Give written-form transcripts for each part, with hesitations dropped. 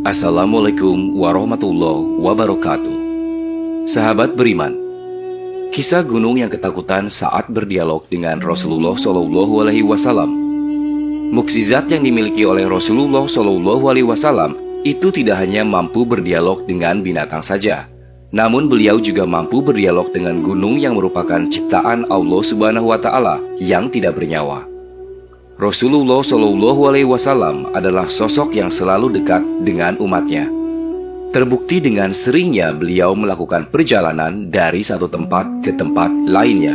Assalamualaikum warahmatullahi wabarakatuh. Sahabat beriman, kisah gunung yang ketakutan saat berdialog dengan Rasulullah SAW. Mukjizat yang dimiliki oleh Rasulullah SAW itu tidak hanya mampu berdialog dengan binatang saja, namun beliau juga mampu berdialog dengan gunung yang merupakan ciptaan Allah Subhanahu wa Ta'ala yang tidak bernyawa. Rasulullah SAW adalah sosok yang selalu dekat dengan umatnya. Terbukti dengan seringnya beliau melakukan perjalanan dari satu tempat ke tempat lainnya,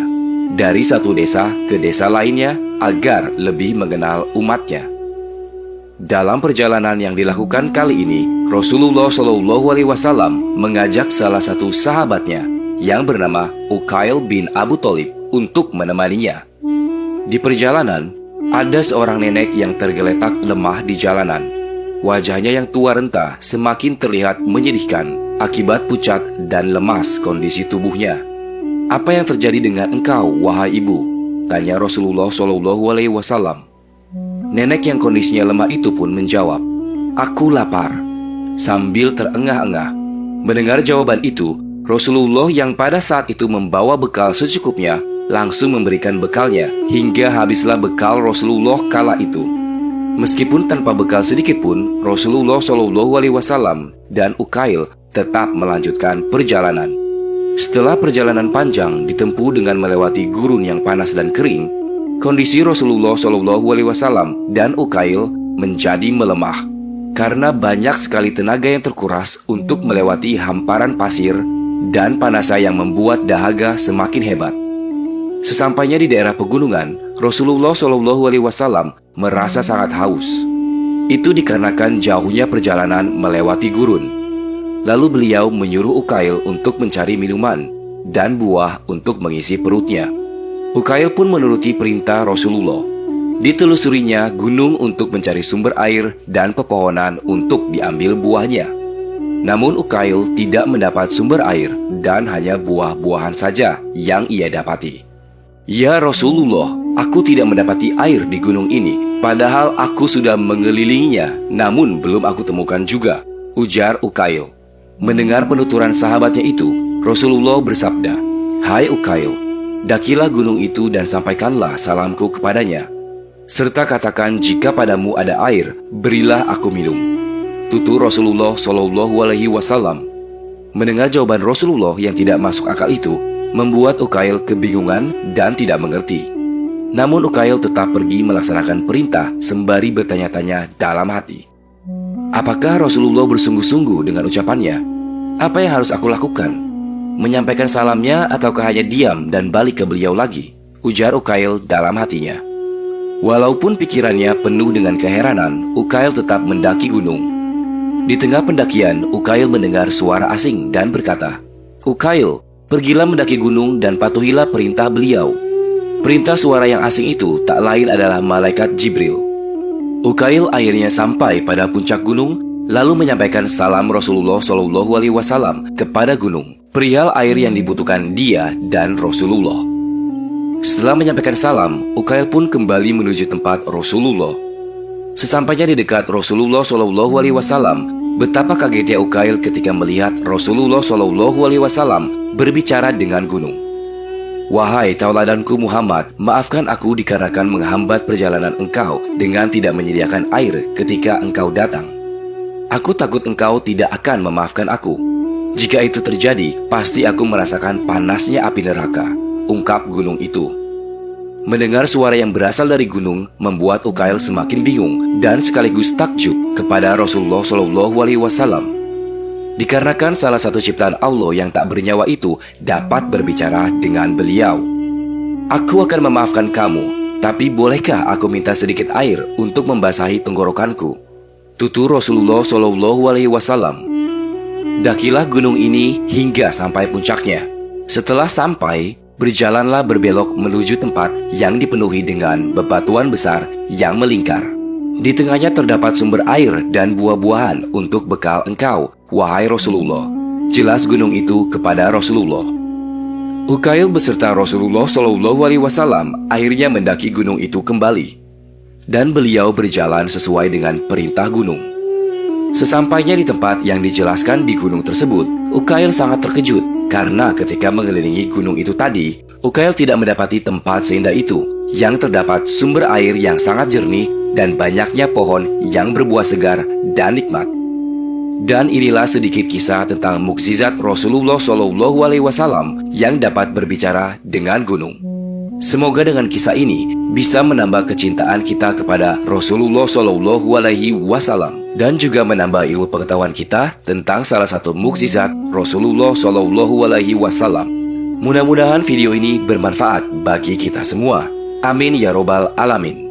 dari satu desa ke desa lainnya agar lebih mengenal umatnya. Dalam perjalanan yang dilakukan kali ini, Rasulullah SAW mengajak salah satu sahabatnya yang bernama Uqail bin Abu Thalib untuk menemaninya. Di perjalanan, ada seorang nenek yang tergeletak lemah di jalanan. Wajahnya yang tua renta semakin terlihat menyedihkan akibat pucat dan lemas kondisi tubuhnya. "Apa yang terjadi dengan engkau, wahai ibu?" tanya Rasulullah SAW. Nenek yang kondisinya lemah itu pun menjawab, "Aku lapar," sambil terengah-engah. Mendengar jawaban itu, Rasulullah yang pada saat itu membawa bekal secukupnya langsung memberikan bekalnya hingga habislah bekal Rasulullah kala itu. Meskipun tanpa bekal sedikit pun, Rasulullah SAW dan Uqail tetap melanjutkan perjalanan. Setelah perjalanan panjang ditempuh dengan melewati gurun yang panas dan kering, kondisi Rasulullah SAW dan Uqail menjadi melemah karena banyak sekali tenaga yang terkuras untuk melewati hamparan pasir dan panasnya yang membuat dahaga semakin hebat. Sesampainya di daerah pegunungan, Rasulullah SAW merasa sangat haus. Itu dikarenakan jauhnya perjalanan melewati gurun. Lalu beliau menyuruh Uqail untuk mencari minuman dan buah untuk mengisi perutnya. Uqail pun menuruti perintah Rasulullah. Ditelusurinya gunung untuk mencari sumber air dan pepohonan untuk diambil buahnya. Namun Uqail tidak mendapat sumber air dan hanya buah-buahan saja yang ia dapati. "Ya Rasulullah, aku tidak mendapati air di gunung ini, padahal aku sudah mengelilinginya, namun belum aku temukan juga," ujar Uqail. Mendengar penuturan sahabatnya itu, Rasulullah bersabda, "Hai Uqail, dakilah gunung itu dan sampaikanlah salamku kepadanya. Serta katakan jika padamu ada air, berilah aku minum." Tutur Rasulullah SAW. Mendengar jawaban Rasulullah yang tidak masuk akal itu, membuat Uqail kebingungan dan tidak mengerti. Namun Uqail tetap pergi melaksanakan perintah sembari bertanya-tanya dalam hati. Apakah Rasulullah bersungguh-sungguh dengan ucapannya? Apa yang harus aku lakukan? Menyampaikan salamnya ataukah hanya diam dan balik ke beliau lagi? Ujar Uqail dalam hatinya. Walaupun pikirannya penuh dengan keheranan, Uqail tetap mendaki gunung. Di tengah pendakian, Uqail mendengar suara asing dan berkata, "Uqail, pergilah mendaki gunung dan patuhilah perintah beliau." Perintah suara yang asing itu tak lain adalah malaikat Jibril. Uqail akhirnya sampai pada puncak gunung, lalu menyampaikan salam Rasulullah SAW kepada gunung, perihal air yang dibutuhkan dia dan Rasulullah. Setelah menyampaikan salam, Uqail pun kembali menuju tempat Rasulullah. Sesampainya di dekat Rasulullah SAW, betapa kagetnya Uqail ketika melihat Rasulullah SAW berbicara dengan gunung. "Wahai tauladanku Muhammad, maafkan aku dikarenakan menghambat perjalanan engkau dengan tidak menyediakan air ketika engkau datang. Aku takut engkau tidak akan memaafkan aku. Jika itu terjadi, pasti aku merasakan panasnya api neraka," ungkap gunung itu. Mendengar suara yang berasal dari gunung membuat Uqail semakin bingung dan sekaligus takjub kepada Rasulullah SAW. Dikarenakan salah satu ciptaan Allah yang tak bernyawa itu dapat berbicara dengan beliau. "Aku akan memaafkan kamu, tapi bolehkah aku minta sedikit air untuk membasahi tenggorokanku?" tutur Rasulullah SAW. Dakilah gunung ini hingga sampai puncaknya. Setelah sampai, berjalanlah berbelok menuju tempat yang dipenuhi dengan bebatuan besar yang melingkar. Di tengahnya terdapat sumber air dan buah-buahan untuk bekal engkau, wahai Rasulullah. Jelas gunung itu kepada Rasulullah. Uqail beserta Rasulullah SAW akhirnya mendaki gunung itu kembali. Dan beliau berjalan sesuai dengan perintah gunung. Sesampainya di tempat yang dijelaskan di gunung tersebut, Ukail sangat terkejut karena ketika mengelilingi gunung itu tadi, Ukail tidak mendapati tempat seindah itu yang terdapat sumber air yang sangat jernih dan banyaknya pohon yang berbuah segar dan nikmat. Dan inilah sedikit kisah tentang mukjizat Rasulullah SAW yang dapat berbicara dengan gunung. Semoga dengan kisah ini bisa menambah kecintaan kita kepada Rasulullah SAW dan juga menambah ilmu pengetahuan kita tentang salah satu mukjizat Rasulullah SAW. Mudah-mudahan video ini bermanfaat bagi kita semua. Amin ya robbal alamin.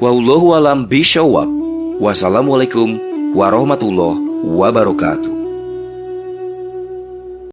Wallahu alam bishawab. Wassalamualaikum warahmatullahi wabarakatuh.